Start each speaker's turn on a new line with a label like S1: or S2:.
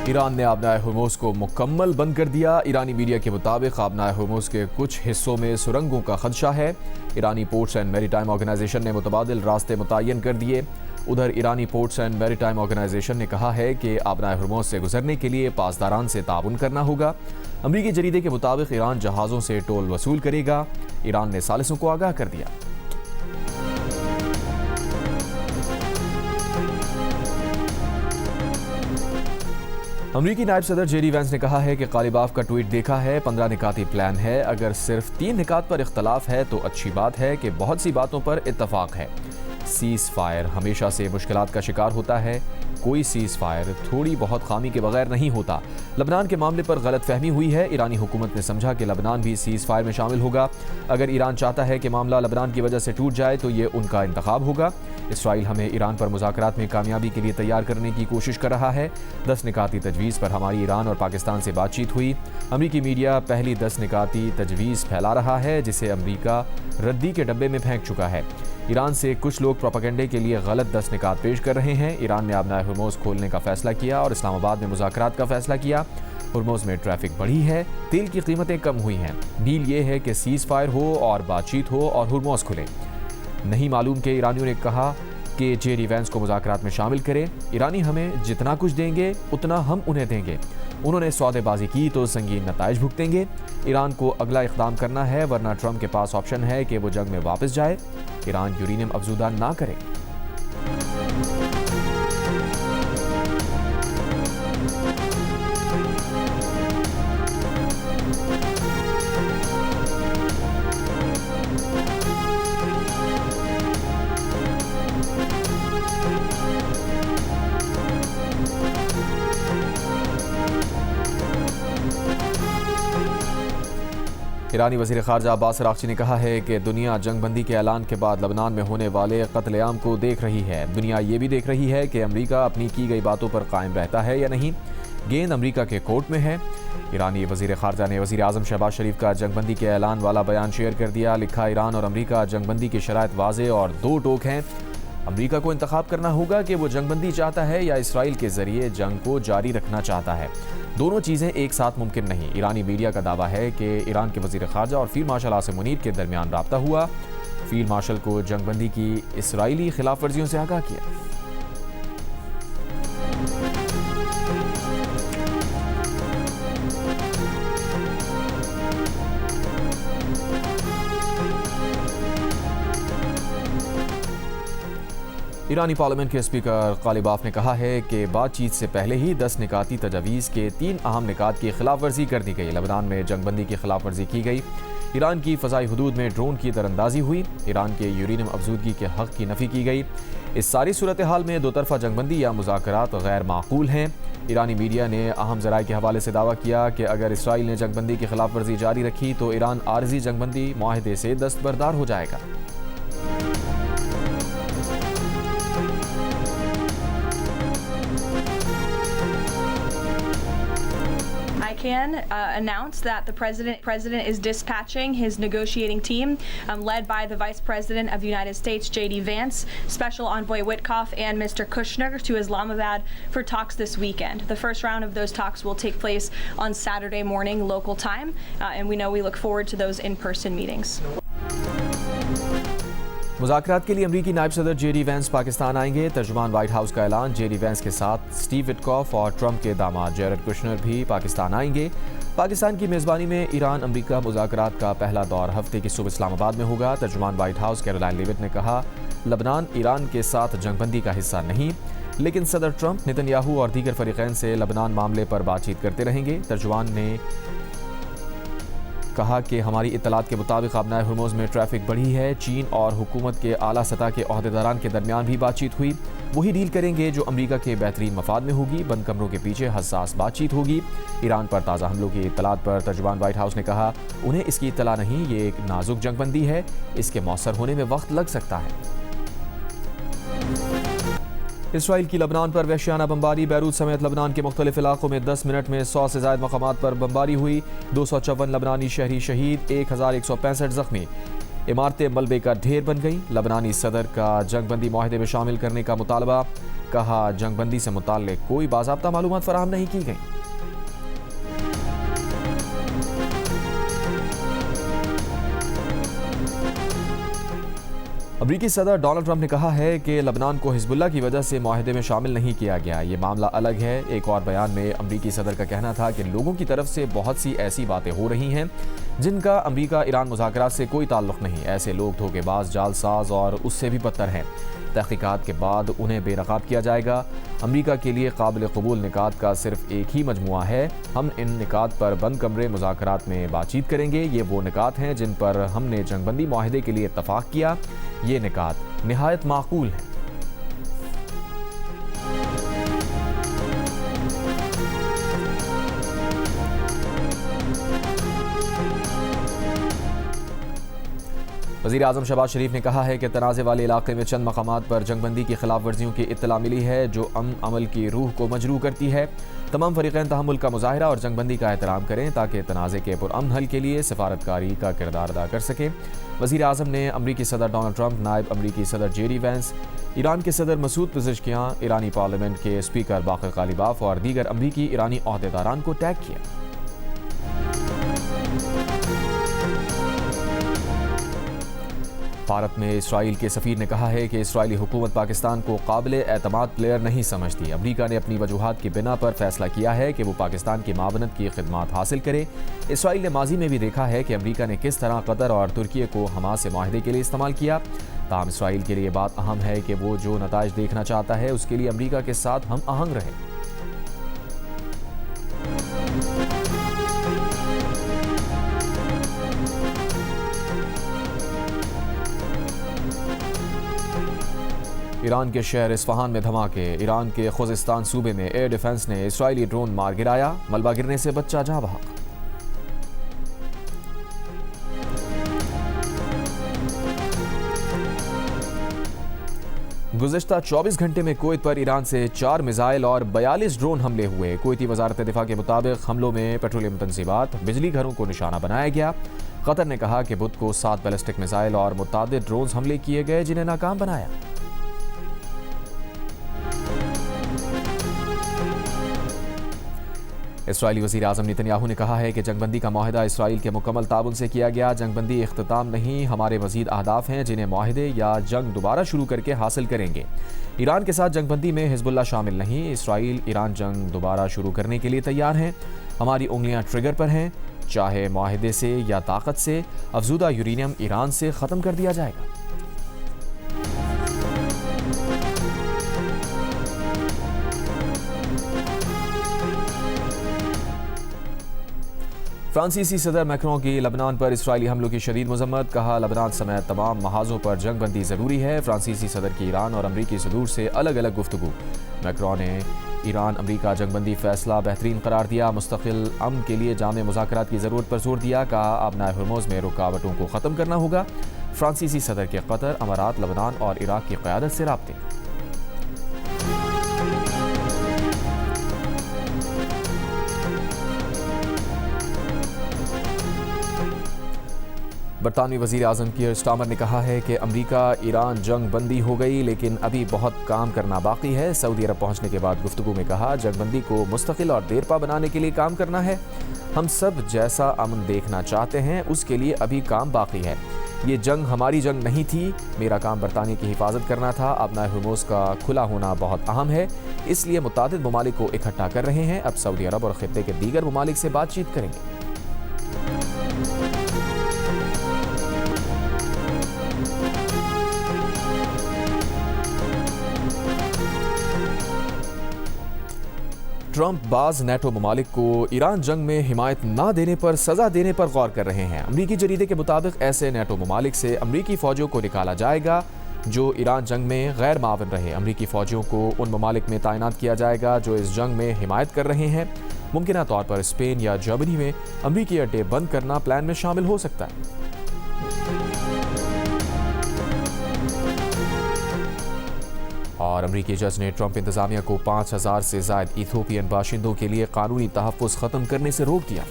S1: Iran ने आबनाए Hormuz को मुकम्मल बंद कर दिया। ईरानी मीडिया के मुताबिक आबनाए हुर्मुज़ के कुछ हिस्सों में सुरंगों का खदशा है। ईरानी पोर्ट्स एंड मैरीटाइम ऑर्गेनाइजेशन ने मुतबादिल रास्ते मुतय्यन कर दिए। उधर ईरानी पोर्ट्स एंड मैरीटाइम ऑर्गेनाइजेशन ने कहा है कि आबनाए हुर्मुज़ से गुजरने के लिए पासदारान से ताउन करना होगा। अमरीकी जरीदे के मुताबिक ईरान जहाज़ों से टोल वसूल करेगा। ईरान ने सालिसों को आगाह कर दिया। अमरीकी नायब सदर जेडी वैंस ने कहा है कि गालिबाफ का ट्वीट देखा है, 15 निकाती प्लान है। अगर सिर्फ 3 निकात पर इख्तलाफ है तो अच्छी बात है कि बहुत सी बातों पर इत्तफाक है। सीज़ फायर हमेशा से मुश्किलात का शिकार होता है। कोई सीज़ फायर थोड़ी बहुत खामी के बगैर नहीं होता। लबनान के मामले पर गलत फहमी हुई है। ईरानी हुकूमत ने समझा कि लबनान भी सीज़ फायर में शामिल होगा। अगर ईरान चाहता है कि मामला लबनान की वजह से टूट जाए तो ये उनका इंतखाब होगा। इसराइल हमें ईरान पर मुज़ाकरात में कामयाबी के लिए तैयार करने की कोशिश कर रहा है। 10 निकाती तजवीज़ पर हमारी ईरान और पाकिस्तान से बातचीत हुई। अमरीकी मीडिया पहली 10 निकाती तजवीज़ फैला रहा है जिसे अमरीका रद्दी के डब्बे में फेंक चुका है। ईरान से कुछ लोग प्रोपेगेंडे के लिए गलत 10 निकात पेश कर रहे हैं। ईरान ने आबनाए हुर्मुज़ खोलने का फैसला किया और इस्लामाबाद में मुज़ाकरात का फैसला किया। हुर्मुज़ में ट्रैफिक बढ़ी है, तेल की कीमतें कम हुई हैं। डील ये है कि सीज़ फायर हो और बातचीत हो और हुर्मुज़ खुले। नहीं मालूम कि ईरानियों ने कहा कि जेडी वैंस को मुज़ाकरात में शामिल करें। ईरानी हमें जितना कुछ देंगे उतना हम उन्हें देंगे। उन्होंने सौदेबाजी की तो संगीन नताइज भुगतेंगे। ईरान को अगला इक़दाम करना है वरना ट्रंप के पास ऑप्शन है कि वो जंग में वापस जाए। ईरान यूरेनियम अफजूदा ना करे। ईरानी वज़ीर ख़ारजा अब्बास अराग़ची ने कहा है कि दुनिया जंगबंदी के ऐलान के बाद लबनान में होने वाले कत्लेआम को देख रही है। दुनिया ये भी देख रही है कि अमरीका अपनी की गई बातों पर कायम रहता है या नहीं। गेंद अमरीका के कोर्ट में है। ईरानी वज़ीर ख़ारजा ने वज़ीर आज़म शहबाज शरीफ का जंगबंदी के ऐलान वाला बयान शेयर कर दिया। लिखा, ईरान और अमरीका जंगबंदी की शराइत वाज़े और दो टोक हैं। अमरीका को इंतखाब करना होगा कि वो जंगबंदी चाहता है या इसराइल के ज़रिए जंग को जारी रखना चाहता है। दोनों चीज़ें एक साथ मुमकिन नहीं। ईरानी मीडिया का दावा है कि ईरान के वज़ीर ख़ारजा और फील्ड मार्शल आसिम मुनीर के दरमियान राब्ता हुआ। फील्ड मार्शल को जंगबंदी की इसराइली खिलाफ वर्जियों से आगाह किया। ईरानी पार्लियामेंट के स्पीकर गालिबाफ ने कहा है कि बातचीत से पहले ही 10 निकाती तजावीज़ के 3 अहम निकात की खिलाफ वर्जी कर दी गई। लबनान में जंगबंदी की खिलाफ वर्जी की गई। ईरान की फ़ज़ाई हुदूद में ड्रोन की दरअंदाजी हुई। ईरान के यूरेनियम अफजूदगी के हक़ की नफ़ी की गई। इस सारी सूरत हाल में दो तरफ़ा जंगबंदी या मुज़ाकरात गैर माक़ूल हैं। ईरानी मीडिया ने अहम ज़राए के हवाले से दावा किया कि अगर इसराइल ने जंगबंदी की खिलाफ वर्जी जारी रखी तो ईरान आर्ज़ी जंगबंदी मुआहदे से दस्तबरदार हो जाएगा।
S2: I can announce that the president is dispatching his negotiating team, led by the Vice President of the United States, J.D. Vance, Special Envoy Witkoff, and Mr. Kushner to Islamabad for talks this weekend. The first round of those talks will take place on Saturday morning local time, and we look forward to those in-person meetings.
S1: मुज़ाकरात के लिए अमरीकी नायब सदर JD Vance Pakistan आएंगे। तर्जुमान white house का ऐलान, JD Vance के साथ स्टीव विटकॉफ और ट्रंप के दामाद जेरेड कुशनर भी पाकिस्तान आएंगे। पाकिस्तान की मेज़बानी में ईरान अमरीका मुज़ाकरात का पहला दौर हफ्ते की सुबह इस्लामाबाद में होगा। तर्जुमान वाइट हाउस कैरोलाइन लेविट ने कहा, लबनान ईरान के साथ जंगबंदी का हिस्सा नहीं, लेकिन सदर ट्रंप, नेतन्याहू और दीगर फरीक़ैन से लबनान मामले पर बातचीत करते रहेंगे। तर्जुमान ने कहा कि हमारी इत्तलात के मुताबिक आबनाए हुर्मुज़ में ट्रैफिक बढ़ी है। चीन और हुकूमत के आला सतह के ओहदेदारान के दरमियान भी बातचीत हुई। वही डील करेंगे जो अमरीका के बेहतरीन मफाद में होगी। बंद कमरों के पीछे हसास बातचीत होगी। ईरान पर ताज़ा हमलों की इत्तलात पर तर्जुमान वाइट हाउस ने कहा, उन्हें इसकी इत्तला नहीं, ये एक नाजुक जंगबंदी है, इसके मौसर होने में वक्त लग सकता है। इसराइल की लबनान पर वहशियाना बमबारी, बैरूत समेत लबनान के मुख्तलिफ इलाकों में 10 मिनट में 100 से ज़ायद मकामात पर बमबारी हुई। 254 लबनानी शहरी शहीद, 1165 ज़ख्मी। इमारतें मलबे का ढेर बन गई। लबनानी सदर का जंगबंदी मुआहदे में शामिल करने का मुतालबा। कहा जंगबंदी से मुताल्लिक कोई बाज़ाब्ता मालूमात फराहम नहीं की गई। अमरीकी सदर डोनाल्ड ट्रंप ने कहा है कि लबनान को हिजबुल्लाह की वजह से मुआहदे में शामिल नहीं किया गया। ये मामला अलग है। एक और बयान में अमरीकी सदर का कहना था कि लोगों की तरफ से बहुत सी ऐसी बातें हो रही हैं जिनका अमरीका ईरान मुज़ाकरात से कोई ताल्लुक़ नहीं। ऐसे लोग धोखेबाज, जालसाज और उससे भी बदतर हैं। तहक़ीक़ात के बाद उन्हें बेनकाब किया जाएगा। अमरीका के लिए काबिल कबूल निकात का सिर्फ एक ही मजमुआ है। हम इन निकात पर बंद कमरे मुज़ाकरात में बातचीत करेंगे। ये वो निकात हैं जिन पर हमने जंगबंदी मुआहदे के लिए इत्तफ़ाक़ किया। ये निकात निहायत माकूल है। वज़ीर आज़म शहबाज शरीफ ने कहा है कि तनाज़े वाले इलाके में चंद मकामात पर जंगबंदी की खिलाफ वर्जियों की इत्तला मिली है जो अमल की रूह को मजरूह करती है। तमाम फरीक़ैन तहम्मुल का मुज़ाहिरा और जंगबंदी का एहतराम करें ताकि तनाज़े के पुरअमन हल के लिए सिफारतकारी का किरदार अदा कर सकें। वज़ीर आज़म ने अमरीकी सदर डोनाल्ड ट्रंप, नायब अमरीकी सदर जेडी वेंस, ईरान के सदर मसूद पेज़ेश्कियान, ईरानी पार्लियामेंट के स्पीकर बाक़िर कालिबाफ और दीगर अमरीकी ईरानी ओहदेदारान को टैग किया। भारत में इसराइल के सफ़ीर ने कहा है कि इसराइली हुकूमत पाकिस्तान को काबिल एतमाद प्लेयर नहीं समझती। अमरीका ने अपनी वजूहात की बिना पर फैसला किया है कि वो पाकिस्तान की मावनत की खिदमात हासिल करे। इसराइल ने माजी में भी देखा है कि अमरीका ने किस तरह कतर और तुर्की को हमास से माहदे के लिए इस्तेमाल किया। ताहम इसराइल के लिए बात अहम है कि वो जो नताइज देखना चाहता है उसके लिए अमरीका के साथ हम आहंग रहे। ईरान के शहर इस्फहान में धमाके। ईरान के खुजिस्तान सूबे में एयर डिफेंस ने इसराइली ड्रोन मार गिराया। मलबा गिरने से बच्चा जाँ बहक। गुज़िश्ता 24 घंटे में कुवैत पर ईरान से 4 मिसाइल और 42 ड्रोन हमले हुए। कुवैती वज़ारत दिफा के मुताबिक हमलों में पेट्रोलियम तंजीबात, बिजली घरों को निशाना बनाया गया। कतर ने कहा कि बुध को 7 बैलिस्टिक मिसाइल और मुतअद्दिद ड्रोन हमले किए गए जिन्हें नाकाम बनाया। इसराइली वज़ीर आज़म नेतन्याहू ने कहा है कि जंगबंदी का मुआहदा इसराइल के मुकम्मल ताबन से किया गया। जंगबंदी इख्तिताम नहीं, हमारे मज़ीद अहदाफ हैं जिन्हें मुआहदे या जंग दोबारा शुरू करके हासिल करेंगे। ईरान के साथ जंगबंदी में हिजबुल्लाह शामिल नहीं। इसराइल ईरान जंग दोबारा शुरू करने के लिए तैयार हैं। हमारी उंगलियां ट्रिगर पर हैं, चाहे मुआहदे से या ताकत से। अफजूदा यूरेनियम ईरान से ख़त्म कर दिया जाएगा। फ्रांसीसी सदर मैक्रों की लबनान पर इसराइली हमलों की शदीद मजम्मत। कहा लबनान समेत तमाम महाजों पर जंगबंदी ज़रूरी है। फ्रांसीसी सदर की ईरान और अमरीकी सदूर से अलग अलग गुफ्तगू। मैक्रों ने ईरान अमरीका जंगबंदी फैसला बेहतरीन करार दिया। मुस्तकिल अमन के लिए जामे मुज़ाकरात की ज़रूरत पर जोर दिया। कहा आबनाए हुर्मुज़ में रुकावटों को ख़त्म करना होगा। फ्रांसीसी सदर के कतर, अमारात, लबनान और इराक की क़यादत से राब्ते। बरतानवी वज़ीर आज़म कीयर स्टामर ने कहा है कि अमरीका ईरान जंग बंदी हो गई लेकिन अभी बहुत काम करना बाकी है। सऊदी अरब पहुंचने के बाद गुफ्तगू में कहा जंग बंदी को मुस्तकिल और देरपा बनाने के लिए काम करना है। हम सब जैसा अमन देखना चाहते हैं उसके लिए अभी काम बाकी है। ये जंग हमारी जंग नहीं थी। मेरा काम बरतानिया की हिफाजत करना था। आबनाए हुर्मुज़ का खुला होना बहुत अहम है, इसलिए मुतादिद ममालिक को इकट्ठा कर रहे हैं। अब सऊदी अरब और खित्ते के दीगर ममालिक से बातचीत करेंगे। ट्रंप बाज नेटो ममालिक को ईरान जंग में हिमायत ना देने पर सजा देने पर गौर कर रहे हैं। अमरीकी जरीदे के मुताबिक ऐसे नेटो ममालिक से अमरीकी फौजियों को निकाला जाएगा जो ईरान जंग में गैर मावन रहे। अमरीकी फौजियों को उन ममालिक में तैनात किया जाएगा जो इस जंग में हिमायत कर रहे हैं। मुमकिन तौर पर स्पेन या जर्मनी में अमरीकी अड्डे बंद करना प्लान में शामिल हो सकता है। और अमरीकी जज ने ट्रंप इंतजामिया को 5000 से ज़ायद इथोपियन बाशिंदों के लिए कानूनी तहफ़्फ़ुज़ ख़त्म करने से रोक दिया।